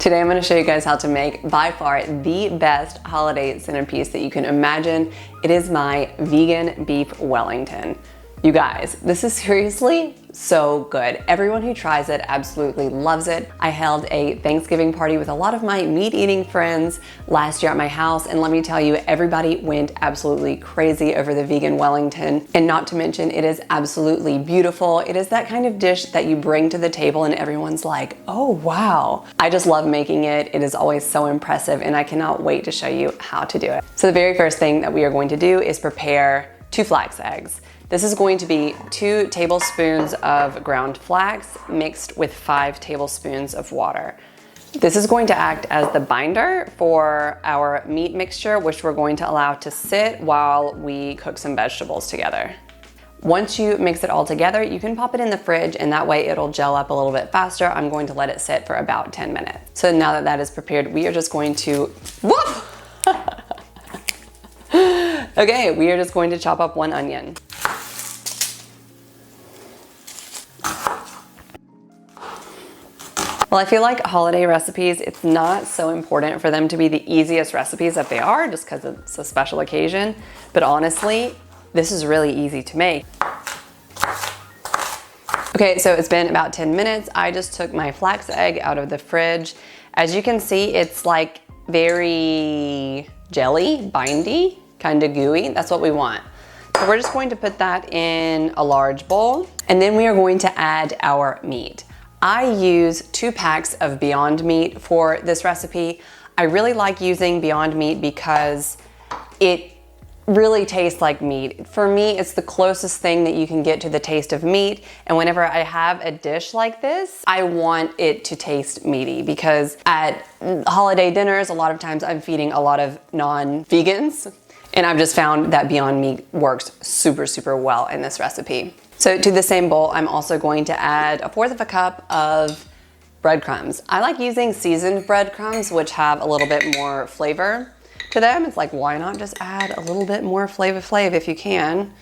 Today I'm going to show you guys how to make by far the best holiday centerpiece that you can imagine. It is my vegan beef Wellington. You guys, this is seriously so good. Everyone who tries it absolutely loves it. I held a Thanksgiving party with a lot of my meat-eating friends last year at my house, and let me tell you, everybody went absolutely crazy over the vegan Wellington. And not to mention, it is absolutely beautiful. It is that kind of dish that you bring to the table and everyone's like, oh wow. I just love making it. It is always so impressive, and I cannot wait to show you how to do it. So the very first thing that we are going to do is prepare 2 flax eggs. This is going to be 2 tablespoons of ground flax mixed with 5 tablespoons of water. This is going to act as the binder for our meat mixture, which we're going to allow to sit while we cook some vegetables together. Once you mix it all together, you can pop it in the fridge and that way it'll gel up a little bit faster. I'm going to let it sit for about 10 minutes. So now that that is prepared, we are just going to, whoop! Okay, we are just going to chop up 1 onion. Well, I feel like holiday recipes, it's not so important for them to be the easiest recipes that they are, just because it's a special occasion. But honestly, this is really easy to make. Okay, so it's been about 10 minutes. I just took my flax egg out of the fridge. As you can see, it's like very jelly, bindy, kind of gooey. That's what we want. So we're just going to put that in a large bowl, and then we are going to add our meat. I use 2 packs of Beyond Meat for this recipe. I really like using Beyond Meat because it really tastes like meat. For me, it's the closest thing that you can get to the taste of meat. And whenever I have a dish like this, I want it to taste meaty because at holiday dinners, a lot of times I'm feeding a lot of non-vegans. And I've just found that Beyond Meat works super, super well in this recipe. So to the same bowl, I'm also going to add 1/4 cup of breadcrumbs. I like using seasoned breadcrumbs, which have a little bit more flavor to them. It's like, why not just add a little bit more flav if you can?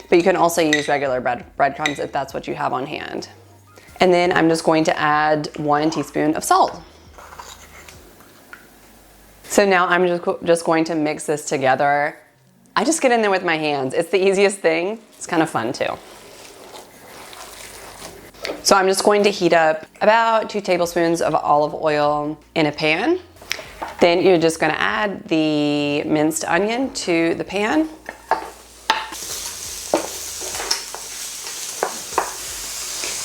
But you can also use regular breadcrumbs if that's what you have on hand. And then I'm just going to add 1 teaspoon of salt. So now I'm just going to mix this together. I just get in there with my hands. It's the easiest thing. It's kind of fun too. So I'm just going to heat up about 2 tablespoons of olive oil in a pan. Then you're just going to add the minced onion to the pan.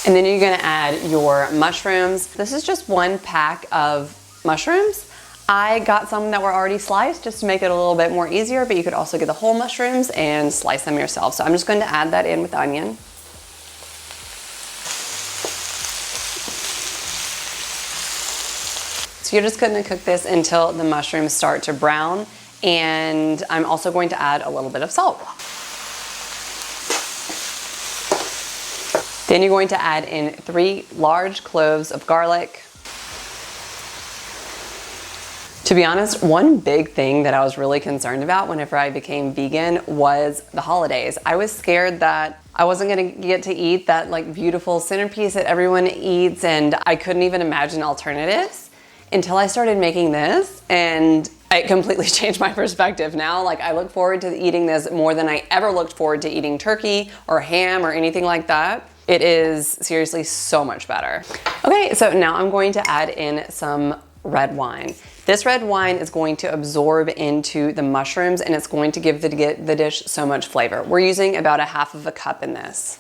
And then you're going to add your mushrooms. This is just 1 pack of mushrooms. I got some that were already sliced just to make it a little bit more easier, but you could also get the whole mushrooms and slice them yourself. So I'm just going to add that in with the onion. So you're just going to cook this until the mushrooms start to brown, and I'm also going to add a little bit of salt. Then you're going to add in 3 large cloves of garlic. To be honest, one big thing that I was really concerned about whenever I became vegan was the holidays. I was scared that I wasn't gonna get to eat that like beautiful centerpiece that everyone eats, and I couldn't even imagine alternatives until I started making this, and it completely changed my perspective. Now, like, I look forward to eating this more than I ever looked forward to eating turkey or ham or anything like that. It is seriously so much better. Okay, so now I'm going to add in some red wine. This red wine is going to absorb into the mushrooms, and it's going to give the dish so much flavor. We're using about 1/2 cup in this.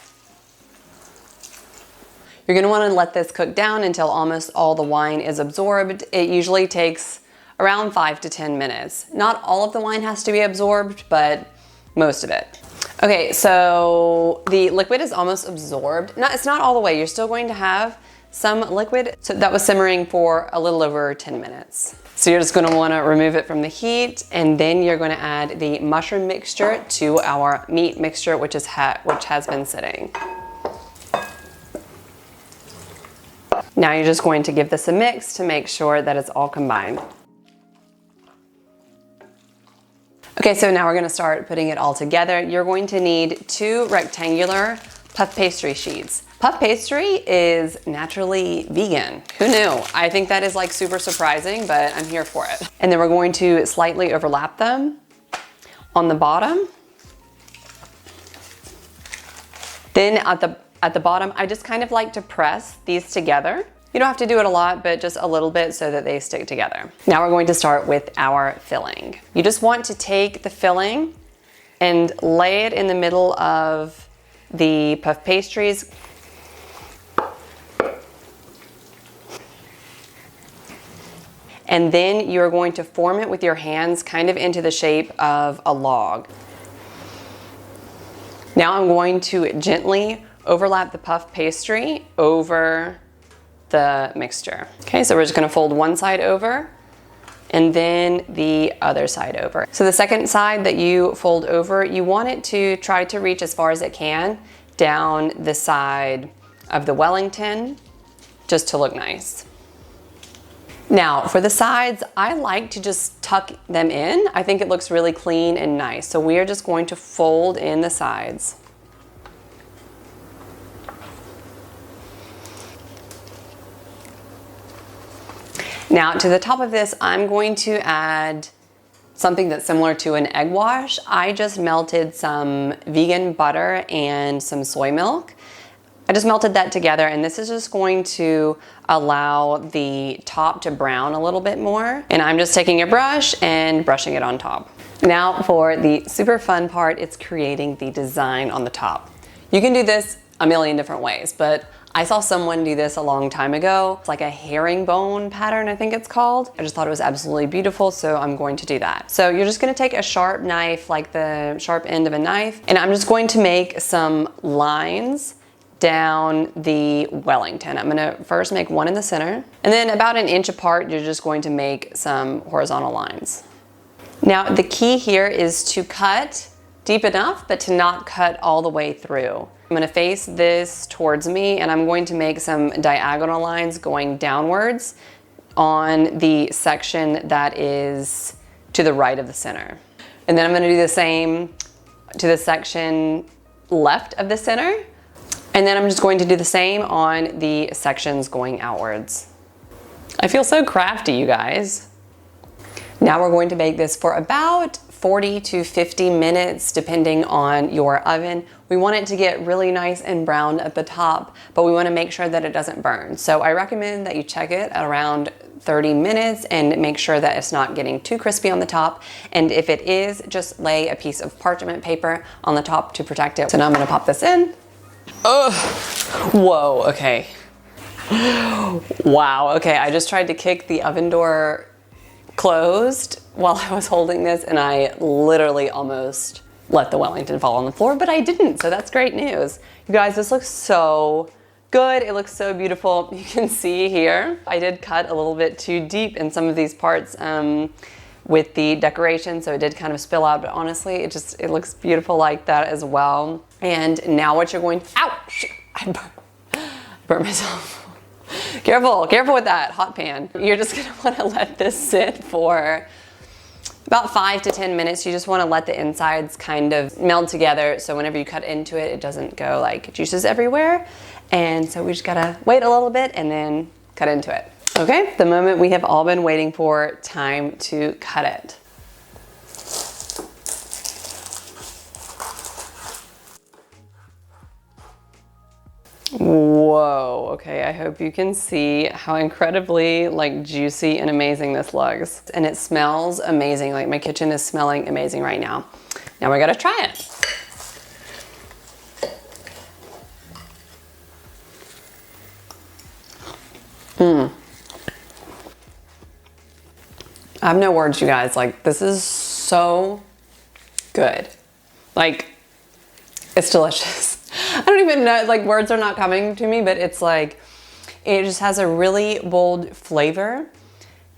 You're going to want to let this cook down until almost all the wine is absorbed. It usually takes around 5 to 10 minutes. Not all of the wine has to be absorbed, but most of it. Okay, so the liquid is almost absorbed. It's not all the way. You're still going to have some liquid. So that was simmering for a little over 10 minutes. So you're just going to want to remove it from the heat, and then you're going to add the mushroom mixture to our meat mixture, which has been sitting. Now you're just going to give this a mix to make sure that it's all combined. Okay, so now we're going to start putting it all together. You're going to need 2 rectangular puff pastry sheets. Puff pastry is naturally vegan. Who knew? I think that is like super surprising, but I'm here for it. And then we're going to slightly overlap them on the bottom. Then at the bottom, I just kind of like to press these together. You don't have to do it a lot, but just a little bit so that they stick together. Now we're going to start with our filling. You just want to take the filling and lay it in the middle of the puff pastries. And then you're going to form it with your hands kind of into the shape of a log. Now I'm going to gently overlap the puff pastry over the mixture. Okay, so we're just gonna fold one side over and then the other side over. So the second side that you fold over, you want it to try to reach as far as it can down the side of the Wellington, just to look nice. Now for the sides, I like to just tuck them in. I think it looks really clean and nice. So we are just going to fold in the sides. Now to the top of this, I'm going to add something that's similar to an egg wash. I just melted some vegan butter and some soy milk. I just melted that together, and this is just going to allow the top to brown a little bit more. And I'm just taking a brush and brushing it on top. Now for the super fun part, it's creating the design on the top. You can do this a million different ways, but I saw someone do this a long time ago. It's like a herringbone pattern, I think it's called. I just thought it was absolutely beautiful, so I'm going to do that. So you're just gonna take a sharp knife, like the sharp end of a knife, and I'm just going to make some lines down the Wellington. I'm gonna first make one in the center, and then about an inch apart, you're just going to make some horizontal lines. Now, the key here is to cut deep enough, but to not cut all the way through. I'm gonna face this towards me, and I'm going to make some diagonal lines going downwards on the section that is to the right of the center. And then I'm gonna do the same to the section left of the center. And then I'm just going to do the same on the sections going outwards. I feel so crafty, you guys. Now we're going to bake this for about 40 to 50 minutes, depending on your oven. We want it to get really nice and brown at the top, but we want to make sure that it doesn't burn. So I recommend that you check it at around 30 minutes and make sure that it's not getting too crispy on the top. And if it is, just lay a piece of parchment paper on the top to protect it. So now I'm going to pop this in. Ugh. Whoa, okay. Wow, okay, I just tried to kick the oven door closed while I was holding this, and I literally almost let the Wellington fall on the floor, but I didn't, so that's great news. You guys, this looks so good. It looks so beautiful. You can see here, I did cut a little bit too deep in some of these parts with the decoration, so it did kind of spill out, but honestly, it looks beautiful like that as well. And now what you're going to, ow, shit, I burnt myself. Careful, careful with that hot pan. You're just gonna wanna let this sit for about 5 to 10 minutes. You just wanna let the insides kind of meld together, so whenever you cut into it, it doesn't go like juices everywhere. And so we just gotta wait a little bit and then cut into it. Okay, the moment we have all been waiting for, time to cut it. Whoa, okay, I hope you can see how incredibly like juicy and amazing this looks. And it smells amazing, like my kitchen is smelling amazing right now. Now we gotta try it. I have no words, you guys. Like, this is so good. Like, it's delicious. I don't even know, like words are not coming to me, but it's like, it just has a really bold flavor.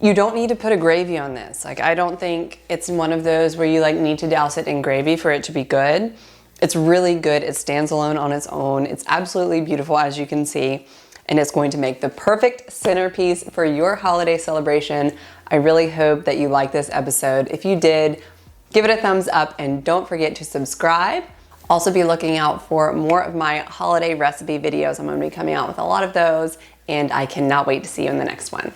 You don't need to put a gravy on this. Like, I don't think it's one of those where you like need to douse it in gravy for it to be good. It's really good. It stands alone on its own. It's absolutely beautiful, as you can see, and it's going to make the perfect centerpiece for your holiday celebration. I really hope that you liked this episode. If you did, give it a thumbs up and don't forget to subscribe. Also be looking out for more of my holiday recipe videos. I'm going to be coming out with a lot of those, and I cannot wait to see you in the next one.